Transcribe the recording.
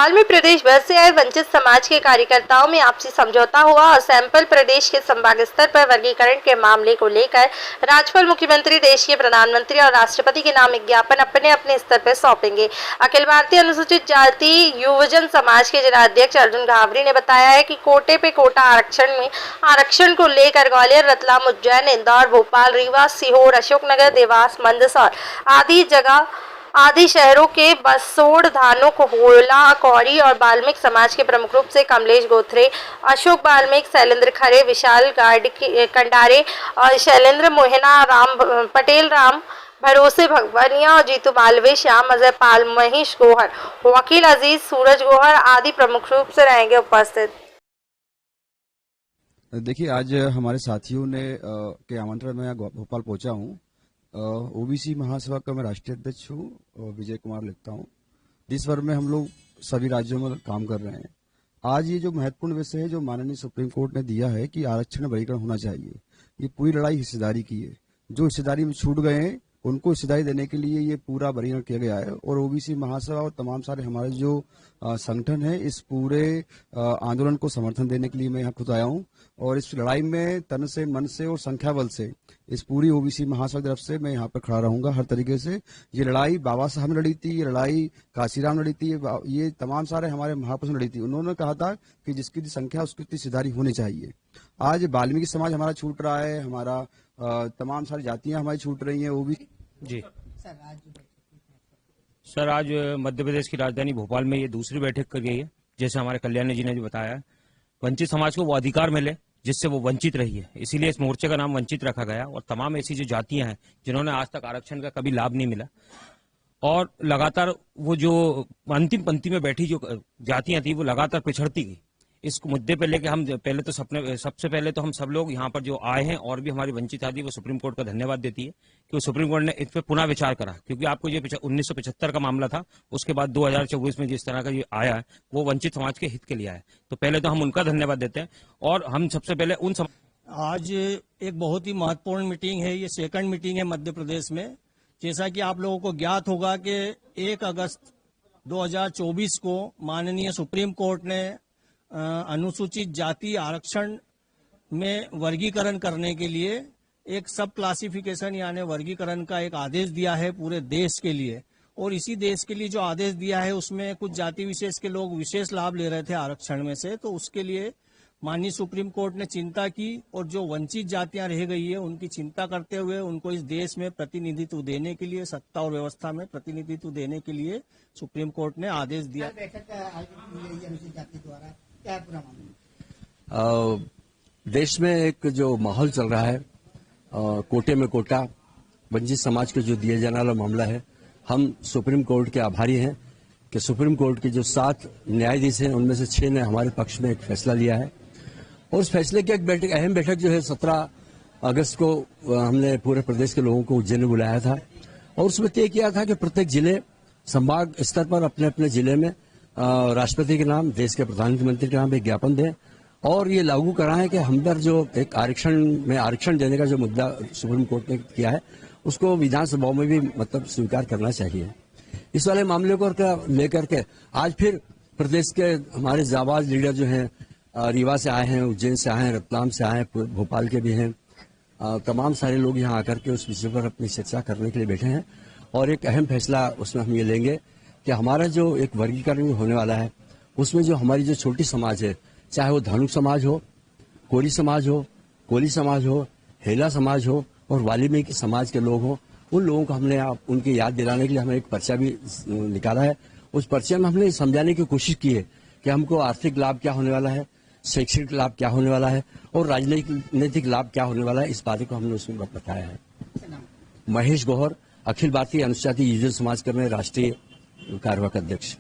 भोपाल में प्रदेश भर से आए वंचित समाज के कार्यकर्ताओं में आपसी समझौता हुआ और सैंपल प्रदेश के संभाग स्तर पर वर्गीकरण के मामले को लेकर राज्यपाल, मुख्यमंत्री, देश के प्रधानमंत्री और राष्ट्रपति के नाम एक ज्ञापन अपने अपने स्तर पर सौंपेंगे। अखिल भारतीय अनुसूचित जाति युवजन समाज के जिलाध्यक्ष अर्जुन घावरी ने बताया है कि कोटे पे कोटा आरक्षण को लेकर ग्वालियर, रतलाम, उज्जैन, इंदौर, भोपाल, रीवा, सीहोर, अशोकनगर, देवास, मंदसौर आदि शहरों के बसोड़, धानोक, होला, कौरी और बाल्मीक समाज के प्रमुख रूप से कमलेश गोथरे, अशोक बाल्मीक, शैलेंद्र खरे, विशाल कंडारे और शैलेंद्र मोहना, पटेल राम, भरोसे भगवानिया और जीतू मालवीय, श्याम अजय पाल, महेश गोहर, वकील अजीज, सूरज गोहर आदि प्रमुख रूप से रहेंगे उपस्थित। देखिए, आज हमारे साथियों ने के आमंत्रण में भोपाल पहुंचा हूं। ओबीसी महासभा का मैं राष्ट्रीय अध्यक्ष हूँ और विजय कुमार लिखता हूँ। देश भर में हम लोग सभी राज्यों में काम कर रहे हैं। आज ये जो महत्वपूर्ण विषय है जो माननीय सुप्रीम कोर्ट ने दिया है कि आरक्षण वर्गीकरण होना चाहिए, ये पूरी लड़ाई हिस्सेदारी की है। जो हिस्सेदारी में छूट गए हैं उनको हिस्सेदारी देने के लिए ये पूरा वर्गीकरण किया गया है और ओबीसी महासभा और तमाम सारे हमारे जो संगठन है इस पूरे आंदोलन को समर्थन देने के लिए मैं यहाँ खुद आया हूँ और इस लड़ाई में तन से, मन से और संख्या बल से इस पूरी ओबीसी महासभा की तरफ से मैं यहाँ पर खड़ा रहूंगा हर तरीके से। ये लड़ाई बाबा साहब ने लड़ी थी, ये लड़ाई काशीराम ने लड़ी थी, ये तमाम सारे हमारे महापुरुष ने लड़ी थी। उन्होंने कहा था कि जिसकी संख्या उसकी हिस्सेदारी होनी चाहिए। आज वाल्मीकि समाज हमारा छूट रहा है, हमारा तमाम सारी जातियां हमारी छूट रही हैं। वो भी जी सर, आज मध्य प्रदेश की राजधानी भोपाल में ये दूसरी बैठक कर गई है। जैसे हमारे कल्याण जी ने जो बताया, वंचित समाज को वो अधिकार मिले जिससे वो वंचित रही है, इसीलिए इस मोर्चे का नाम वंचित रखा गया। और तमाम ऐसी जो जातियां हैं जिन्होंने आज तक आरक्षण का कभी लाभ नहीं मिला और लगातार वो जो अंतिम पंक्ति में बैठी जो जातियां थी वो लगातार पिछड़ती गई। इस मुद्दे पे लेके हम पहले तो सबसे पहले तो हम सब लोग यहाँ पर जो आए हैं और भी हमारी वंचित आदि वो सुप्रीम कोर्ट का धन्यवाद देती है कि वो सुप्रीम कोर्ट ने इस पे पुनः विचार करा, क्योंकि आपको ये 1975 का मामला था, उसके बाद 2024 में जिस तरह का ये आया है वो वंचित समाज के हित के लिए आया है। तो पहले तो हम उनका धन्यवाद देते हैं और हम सबसे पहले आज एक बहुत ही महत्वपूर्ण मीटिंग है, ये सेकंड मीटिंग है मध्य प्रदेश में। जैसा कि आप लोगों को ज्ञात होगा कि 1 अगस्त 2024 को माननीय सुप्रीम कोर्ट ने अनुसूचित जाति आरक्षण में वर्गीकरण करने के लिए एक सब क्लासिफिकेशन यानी वर्गीकरण का एक आदेश दिया है पूरे देश के लिए। और इसी देश के लिए जो आदेश दिया है उसमें कुछ जाति विशेष के लोग विशेष लाभ ले रहे थे आरक्षण में से, तो उसके लिए माननीय सुप्रीम कोर्ट ने चिंता की और जो वंचित जातियां रह गई है उनकी चिंता करते हुए उनको इस देश में प्रतिनिधित्व देने के लिए, सत्ता और व्यवस्था में प्रतिनिधित्व देने के लिए सुप्रीम कोर्ट ने आदेश दिया। देश में एक जो माहौल चल रहा है, कोटे में कोटा, वंचित समाज को जो दिए जाने वाला मामला है, हम सुप्रीम कोर्ट के आभारी हैं कि सुप्रीम कोर्ट के जो 7 न्यायाधीश हैं उनमें से 6 ने हमारे पक्ष में एक फैसला लिया है। और उस फैसले की एक अहम बैठक जो है 17 अगस्त को हमने पूरे प्रदेश के लोगों को उज्जैन में बुलाया था और उसमें तय किया था कि प्रत्येक जिले, संभाग स्तर पर अपने अपने जिले में राष्ट्रपति के नाम, देश के प्रधानमंत्री के नाम एक ज्ञापन दें और ये लागू कराएं कि हम पर जो एक आरक्षण देने का जो मुद्दा सुप्रीम कोर्ट ने किया है उसको विधानसभा में भी मतलब स्वीकार करना चाहिए। इस वाले मामले को लेकर के आज फिर प्रदेश के हमारे जाबाज लीडर जो हैं, रीवा से आए हैं, उज्जैन से आए हैं, रतलाम से आए हैं, भोपाल के भी हैं, तमाम सारे लोग यहाँ आकर के उस विषय पर अपनी चर्चा करने के लिए बैठे हैं और एक अहम फैसला उसमें हम ये लेंगे कि हमारा जो एक वर्गीकरण होने वाला है उसमें जो हमारी जो छोटी समाज है, चाहे वो धानुक समाज हो, कोरी समाज हो, कोली समाज हो, हेला समाज हो और वाल्मीकि समाज के लोग हो, उन लोगों को हमने उनकी याद दिलाने के लिए हमने एक पर्चा भी निकाला है। उस पर्चे में हमने समझाने की कोशिश की है कि हमको आर्थिक लाभ क्या होने वाला है, शैक्षणिक लाभ क्या होने वाला है और राजनीतिक लाभ क्या होने वाला है, इस बात को हमने उसमें बताया है। महेश गोहर, अखिल भारतीय अनुसूचित जाति युवजन समाज के राष्ट्रीय कार्यवाहक अध्यक्ष।